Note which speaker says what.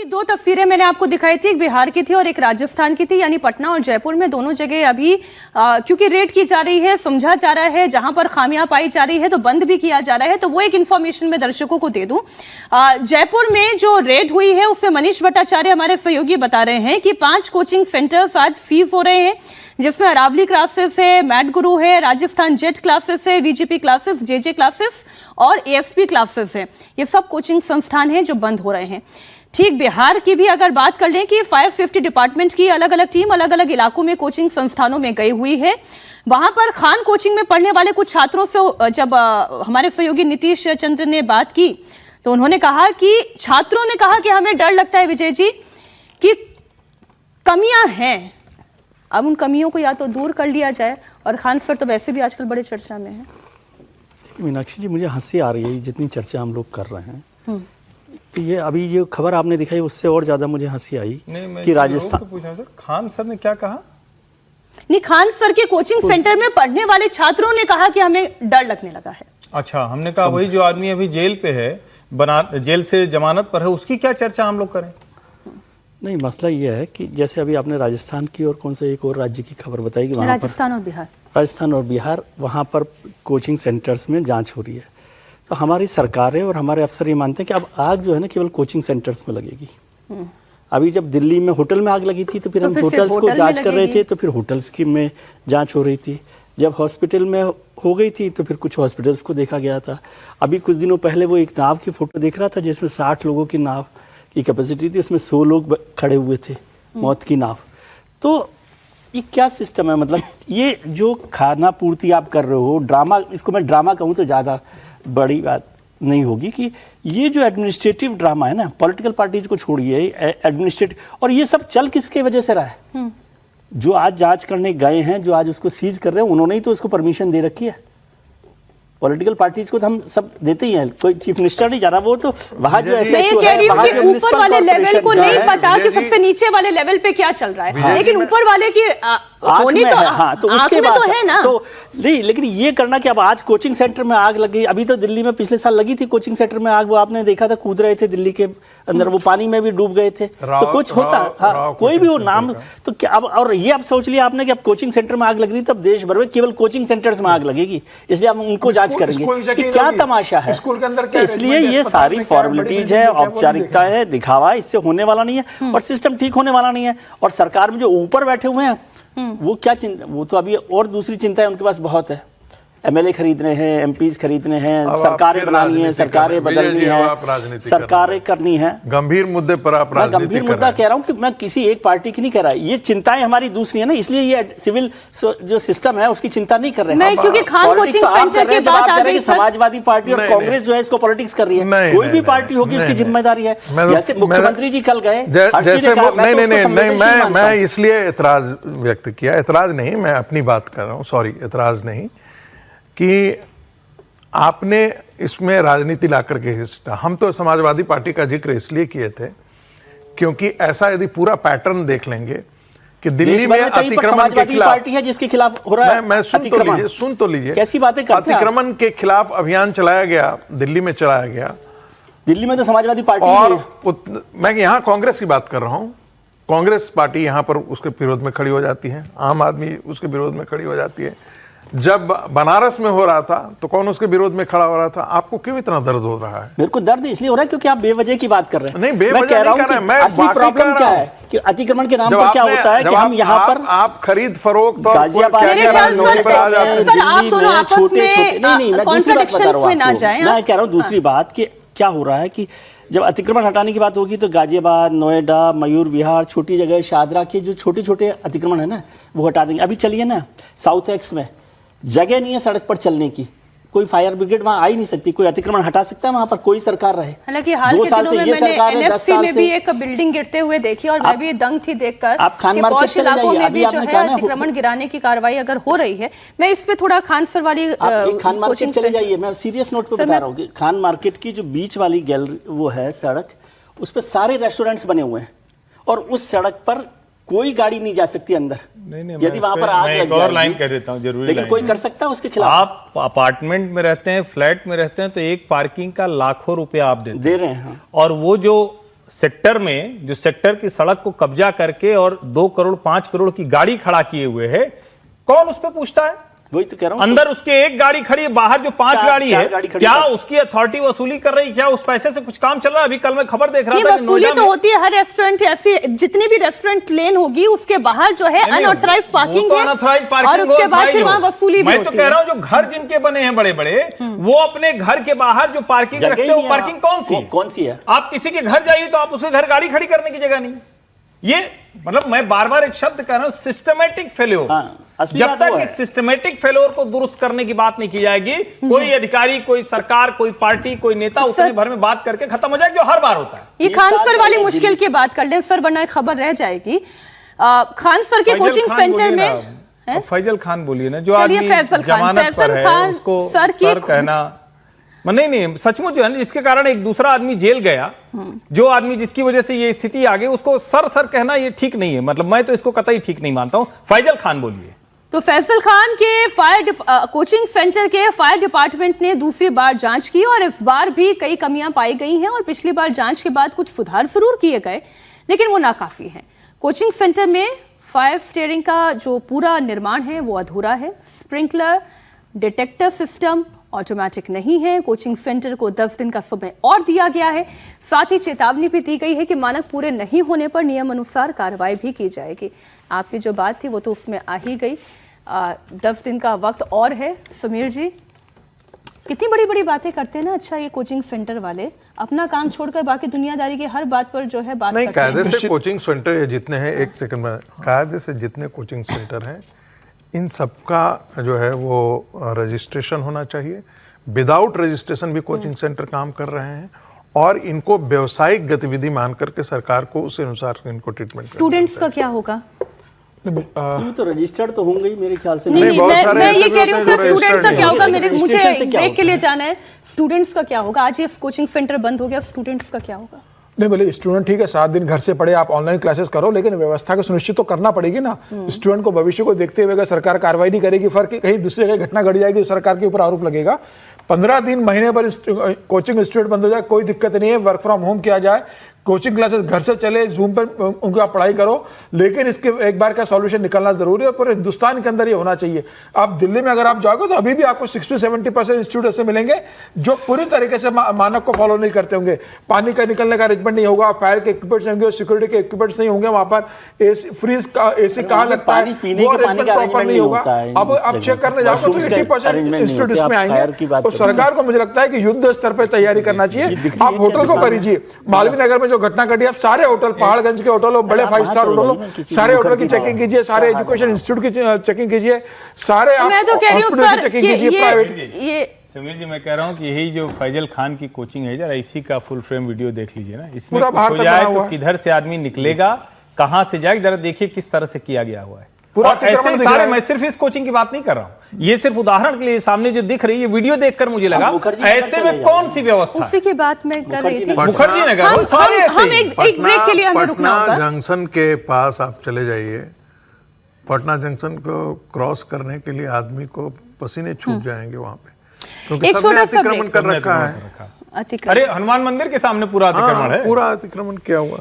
Speaker 1: दो तस्वीरें मैंने आपको दिखाई थी, एक बिहार की थी और एक राजस्थान की थी, यानी पटना और जयपुर में दोनों जगह अभी क्योंकि रेड की जा रही है, समझा जा रहा है, जहां पर खामियां पाई जा रही है तो बंद भी किया जा रहा है। तो वो एक इन्फॉर्मेशन मैं दर्शकों को दे दूं। जयपुर में जो रेड हुई है उसमें मनीष भट्टाचार्य हमारे सहयोगी बता रहे हैं कि 5 कोचिंग सेंटर्स आज सीज हो रहे हैं, जिसमें अरावली क्लासेस है, मैट गुरु है, राजस्थान जेट क्लासेस है, वीजीपी क्लासेस, जेजे क्लासेस और एएसपी क्लासेस है। ये सब कोचिंग संस्थान हैं जो बंद हो रहे हैं। ठीक बिहार की भी अगर बात कर लें कि फायर सेफ्टी डिपार्टमेंट की अलग अलग टीम अलग अलग इलाकों में कोचिंग संस्थानों में गई हुई है। वहां पर खान कोचिंग में पढ़ने वाले कुछ छात्रों से जब हमारे सहयोगी नीतीश चंद्र ने बात की तो उन्होंने कहा कि छात्रों ने कहा कि हमें डर लगता है विजय जी कि कमियां हैं, अब उन कमियों को या तो दूर कर लिया जाए, और खान सर तो वैसे भी आजकल बड़े चर्चा में है।
Speaker 2: मीनाक्षी जी, मुझे हंसी आ रही है जितनी चर्चा हम लोग कर रहे हैं। तो ये अभी ये खबर आपने दिखाई उससे और ज्यादा मुझे हंसी आई कि राजस्थान
Speaker 3: पूछा सर, खान सर ने क्या कहा?
Speaker 1: नहीं, खान सर के कोचिंग सेंटर में पढ़ने वाले छात्रों ने कहा कि हमें डर लगने लगा है।
Speaker 3: अच्छा, हमने कहा वही जो आदमी अभी जेल पे है, जेल से जमानत पर है, उसकी क्या चर्चा हम लोग करें?
Speaker 2: नहीं, मसला ये है कि जैसे अभी आपने राजस्थान की और कौन से एक और राज्य की खबर बताई कि वहाँ
Speaker 1: राजस्थान और बिहार
Speaker 2: वहाँ पर कोचिंग सेंटर्स में जांच हो रही है। तो हमारी सरकारें और हमारे अफसर ये मानते हैं कि अब आग जो है ना केवल कोचिंग सेंटर्स में लगेगी। अभी जब दिल्ली में होटल में आग लगी थी तो फिर हम होटल्स को जांच कर रहे थे, तो फिर होटल्स की में जांच हो रही थी। जब हॉस्पिटल में हो गई थी तो फिर कुछ हॉस्पिटल्स को देखा गया था। अभी कुछ दिनों पहले वो एक नाव की फोटो देख रहा था जिसमें 60 लोगों की नाव की कैपेसिटी थी, उसमें 100 लोग खड़े हुए थे, मौत की नाव। तो ये क्या सिस्टम है? मतलब ये जो खाना पूर्ति आप कर रहे हो, ड्रामा, इसको मैं ड्रामा कहूँ तो ज़्यादा बड़ी बात नहीं होगी कि ये जो एडमिनिस्ट्रेटिव ड्रामा है ना, पॉलिटिकल पार्टीज को छोड़िए, एडमिनिस्ट्रेटिव, और ये सब चल किसके वजह से रहा है? जो आज जांच करने गए हैं, जो आज उसको सीज कर रहे हैं, उन्होंने ही तो उसको परमिशन दे रखी है। पॉलिटिकल पार्टीज को तो हम सब देते ही हैं, कोई चीफ मिनिस्टर नहीं जा रहा, वो तो वहाँ जो ऐसे
Speaker 1: ऊपर वाले लेवल को नहीं पता कि सबसे नीचे वाले लेवल पे क्या चल रहा है, लेकिन ऊपर वाले की होनी तो
Speaker 2: हाँ, तो उसके बाद
Speaker 1: तो है ना।
Speaker 2: तो नहीं, लेकिन ये करना कि अब आज कोचिंग सेंटर में आग लग गई। अभी तो दिल्ली में पिछले साल लगी थी कोचिंग सेंटर में आग, वो आपने देखा था, कूद रहे थे दिल्ली के अंदर, वो पानी में भी डूब गए थे। तो कुछ होता, हाँ, कोई भी हो नाम तो क्या अब, और ये अब सोच लिया आपने कि अब कोचिंग सेंटर में आग लग रही, तब देश भर में केवल कोचिंग सेंटर्स में आग लगेगी, इसलिए हम उनको जांच करेंगे कि क्या तमाशा है।
Speaker 4: स्कूल के अंदर
Speaker 2: इसलिए ये सारी फॉर्मेलिटीज है, औपचारिकता है, दिखावा, इससे होने वाला नहीं है और सिस्टम ठीक होने वाला नहीं है। और सरकार में जो ऊपर बैठे हुए हैं वो क्या चिंता, वो तो अभी और दूसरी चिंताएं उनके पास बहुत है। एमएलए खरीदने हैं, एमपीज खरीदने हैं, सरकारें बनानी है, सरकारें बदलनी है, सरकारें करनी है।
Speaker 4: गंभीर मुद्दे पर आप राजनीति
Speaker 2: गंभीर मुद्दा कह रहा हूं कि मैं किसी एक पार्टी की नहीं कह रहा, ये चिंताएं हमारी दूसरी है ना, इसलिए ये सिविल जो सिस्टम है उसकी चिंता नहीं कर रहे हैं।
Speaker 1: क्योंकि खान कोचिंग सेंटर की बात आ गई,
Speaker 2: समाजवादी पार्टी और कांग्रेस जो है इसको पॉलिटिक्स कर रही है। कोई भी पार्टी होगी उसकी जिम्मेदारी है। जैसे मुख्यमंत्री जी कल गए,
Speaker 4: मैं इसलिए एतराज व्यक्त किया, एतराज नहीं, मैं अपनी बात कर रहा हूँ, सॉरी, एतराज नहीं, कि आपने इसमें राजनीति ला करके हिस्सा, हम तो समाजवादी पार्टी का जिक्र इसलिए किए थे क्योंकि ऐसा यदि पूरा पैटर्न देख लेंगे कि दिल्ली में अतिक्रमण के खिलाफ
Speaker 2: पार्टी है जिसके खिलाफ हो रहा है,
Speaker 4: मैं सुन तो लीजिए
Speaker 2: कैसी बातें करते हैं।
Speaker 4: अतिक्रमण के खिलाफ अभियान चलाया गया, दिल्ली में चलाया गया,
Speaker 2: दिल्ली में तो समाजवादी पार्टी
Speaker 4: और मैं यहाँ कांग्रेस की बात कर रहा हूँ, कांग्रेस पार्टी यहाँ पर उसके विरोध में खड़ी हो जाती है, आम आदमी उसके विरोध में खड़ी हो जाती है। जब बनारस में हो रहा था तो कौन उसके विरोध में खड़ा हो रहा था? आपको क्यों इतना दर्द हो रहा है?
Speaker 2: मेरे को दर्द इसलिए हो रहा है क्योंकि आप बेवजह की बात कर रहे हैं।
Speaker 4: नहीं, बेवजह
Speaker 2: मैं कह रहा हूं कि असली प्रॉब्लम क्या है कि अतिक्रमण के नाम पर क्या होता है कि हम यहाँ पर
Speaker 4: आप खरीद फरोख्त और
Speaker 2: गाजियाबाद मैं कह रहा हूँ दूसरी बात कि क्या हो रहा है कि जब अतिक्रमण हटाने की बात होगी तो गाजियाबाद, नोएडा, मयूर विहार, छोटी जगह, शादरा के जो छोटे छोटे अतिक्रमण है ना वो हटा देंगे। अभी चलिए ना, साउथ एक्स में जगह नहीं है सड़क पर चलने की, कोई फायर ब्रिगेड वहां आ ही नहीं सकती, कोई अतिक्रमण हटा सकता है वहां पर? कोई सरकार रहे।
Speaker 1: हालांकि हाल के दिनों में मैंने एनएफसी में भी एक बिल्डिंग गिरते हुए देखी और मैं भी दंग थी देखकर।
Speaker 2: आप खान मार्केट चले जाइए, अभी आपने कहा ना
Speaker 1: अतिक्रमण गिराने की कार्रवाई अगर हो रही है, मैं इस पे थोड़ा खान सर वाली
Speaker 2: खान मार्केट चले जाइए, मैं सीरियस नोट पे बता रहा हूँ। खान मार्केट की जो बीच वाली गैलरी वो है सड़क, उस पर सारे रेस्टोरेंट्स बने हुए हैं और उस सड़क पर कोई गाड़ी नहीं जा सकती अंदर।
Speaker 3: नहीं,
Speaker 2: यदि वहां पर आग
Speaker 3: एक और लाइन कह देता हूं, जरूरी
Speaker 2: लेकिन कोई कर सकता है उसके खिलाफ?
Speaker 3: आप अपार्टमेंट में रहते हैं, फ्लैट में रहते हैं, तो एक पार्किंग का लाखों रुपया आप दे
Speaker 2: रहे हैं,
Speaker 3: और वो जो सेक्टर में, जो सेक्टर की सड़क को कब्जा करके और 2 करोड़ 5 करोड़ की गाड़ी खड़ा किए हुए है, कौन उस पर पूछता है?
Speaker 2: वही तो कह रहा हूं।
Speaker 3: अंदर उसके एक गाड़ी खड़ी है, बाहर जो 5 गाड़ी है, क्या उसकी अथॉरिटी वसूली कर रही है? क्या उस पैसे से कुछ काम चल रहा है? अभी कल मैं खबर देख रहा था कि
Speaker 1: वसूली तो होती है हर रेस्टोरेंट, ऐसी जितनी भी रेस्टोरेंट लेन होगी उसके बाहर जो है अनऑथराइज्ड पार्किंग है, और उसके बाद फिर वहां वसूली भी होती है।
Speaker 3: मैं तो कह रहा हूं जो घर जिनके बने हैं बड़े बड़े, वो अपने घर के बाहर जो पार्किंग रखते हैं, वो पार्किंग कौन सी है? आप किसी के घर जाइए तो आप उसके घर गाड़ी खड़ी करने की जगह नहीं। ये मतलब मैं बार बार एक शब्द कह रहा हूं, सिस्टमेटिक फेल्योर। जब तक इस सिस्टमेटिक फेल्योर को दुरुस्त करने की बात नहीं की जाएगी, कोई अधिकारी, कोई सरकार, कोई पार्टी, कोई नेता उतने भर में बात करके खत्म हो जाएगी, जो हर बार होता है।
Speaker 1: ये खान सर वाली मुश्किल की बात कर लें सर, वरना एक खबर रह जाएगी। खान सर के कोचिंग सेंटर में
Speaker 3: फैजल खान बोलिए ना, जो आदमी जमानत पर है, उसको सर कहना नहीं, सचमुच जो है ना, जिसके कारण एक दूसरा आदमी जेल गया, जो आदमी जिसकी वजह से ये स्थिति आ गई, उसको सर कहना ये ठीक नहीं है। मतलब मैं तो इसको कतई ठीक नहीं मानता हूं। फैजल खान बोलिए।
Speaker 1: तो फैसल खान के कोचिंग सेंटर के फायर डिपार्टमेंट ने दूसरी बार जांच की और इस बार भी कई कमियां पाई गई हैं, और पिछली बार जांच के बाद कुछ सुधार जरूर किए गए, लेकिन वो नाकाफी हैं। कोचिंग सेंटर में फायर स्टीयरिंग का जो पूरा निर्माण है वो अधूरा है। स्प्रिंकलर डिटेक्टर सिस्टम ऑटोमेटिक नहीं है। कोचिंग सेंटर को 10 दिन का समय और दिया गया है। साथ ही चेतावनी भी दी गई है कि मानक पूरे नहीं होने पर नियम अनुसार कार्रवाई भी की जाएगी। आपकी जो बात थी वो तो उसमें आ ही गई। 10 दिन का वक्त और है। समीर जी, कितनी बड़ी बड़ी बातें करते हैं ना। अच्छा, ये कोचिंग सेंटर वाले अपना काम छोड़कर बाकी दुनियादारी की हर बात पर जो है बात
Speaker 4: नहीं
Speaker 1: करते हैं।
Speaker 4: कायदे से कोचिंग सेंटर ये जितने हैं, एक सेकंड में, कायदे से जितने कोचिंग सेंटर हैं, इन सबका जो है वो रजिस्ट्रेशन होना चाहिए। विदाउट रजिस्ट्रेशन भी कोचिंग सेंटर काम कर रहे हैं, और इनको व्यवसायिक गतिविधि मान करके सरकार को उस अनुसार इनको ट्रीटमेंट।
Speaker 1: स्टूडेंट्स का क्या होगा?
Speaker 2: तो रजिस्टर्ड तो होंगे ही मेरे ख्याल से।
Speaker 1: नहीं, मैं ये कह रही हूँ सर, स्टूडेंट का क्या होगा? मुझे ब्रेक के लिए जाना है। स्टूडेंट्स का क्या होगा? आज ये कोचिंग सेंटर बंद हो गया, स्टूडेंट्स का क्या होगा?
Speaker 5: नहीं, बोले स्टूडेंट ठीक है, 7 दिन घर से पढ़े, आप ऑनलाइन क्लासेस करो, लेकिन व्यवस्था को सुनिश्चित तो करना पड़ेगी ना। स्टूडेंट को भविष्य को देखते हुए अगर सरकार कार्रवाई नहीं करेगी, फिर कहीं दूसरी जगह घटना घट जाएगी, सरकार के ऊपर आरोप लगेगा। 15 दिन, महीने पर कोचिंग इंस्टीट्यूट बंद हो जाए, कोई दिक्कत नहीं है। वर्क फ्रॉम होम किया जाए, कोचिंग क्लासेस घर से चले, जूम पर उनकी आप पढ़ाई करो, लेकिन इसके एक बार का सॉल्यूशन निकलना जरूरी है। पूरे हिंदुस्तान के अंदर ये होना चाहिए। आप दिल्ली में अगर आप जाओगे तो अभी भी आपको 60-70% इंस्टीट्यूट ऐसे मिलेंगे जो पूरी तरीके से मानक को फॉलो नहीं करते होंगे। पानी का निकलने का अरेंजमेंट नहीं होगा, फायर के इक्विपमेंट्स होंगे, सिक्योरिटी के इक्विपमेंट्स नहीं होंगे, वहां पर एसी फ्रीज का एसी कहाँ लगता है वो अरेंजमेंट प्रॉपर नहीं होगा। अब आप चेक करने जाओगे तो 80% इंस्टीट्यूट इसमें आएंगे। तो सरकार को मुझे लगता है कि युद्ध स्तर पर तैयारी करना चाहिए। आप होटल को करीजिए, मालवीय नगर में जो घटना घटी, आप सारे होटल, पहाड़गंज के होटल हो, बड़े 5 स्टार होटल हो, सारे होटल की चेकिंग कीजिए, सारे एजुकेशन इंस्टीट्यूट की चेकिंग कीजिए, सारे आप हॉस्पिटल की चेकिंग कीजिए, प्राइवेट।
Speaker 1: ये
Speaker 3: समीर जी, मैं कह रहा हूं कि यही जो फैजल खान की कोचिंग है, जरा इसी का फुल फ्रेम वीडियो देख लीजिए ना। इसमें
Speaker 5: पूरा
Speaker 3: कुछ हो जाए तो किधर से आदमी निकलेगा, कहां से जाएगा, जरा देखिए किस तरह से किया गया हुआ है। और ऐसे सारे, मैं सिर्फ इस कोचिंग की बात नहीं कर रहा हूं, ये सिर्फ उदाहरण के लिए सामने जो दिख रही है वीडियो देखकर मुझे लगा ऐसे में कौन सी व्यवस्था।
Speaker 1: उसी की बात मैं कर रही थी।
Speaker 3: मुखर्जी नगर सारे ऐसे।
Speaker 1: हम एक ब्रेक के लिए हमें रुकना होगा।
Speaker 4: पटना जंक्शन के पास आप चले जाइए, पटना जंक्शन को क्रॉस करने के लिए आदमी को पसीने छूट जाएंगे वहां पे, क्योंकि सबने अतिक्रमण कर रखा है।
Speaker 3: अरे हनुमान मंदिर के सामने पूरा अतिक्रमण है,
Speaker 4: पूरा अतिक्रमण किया हुआ।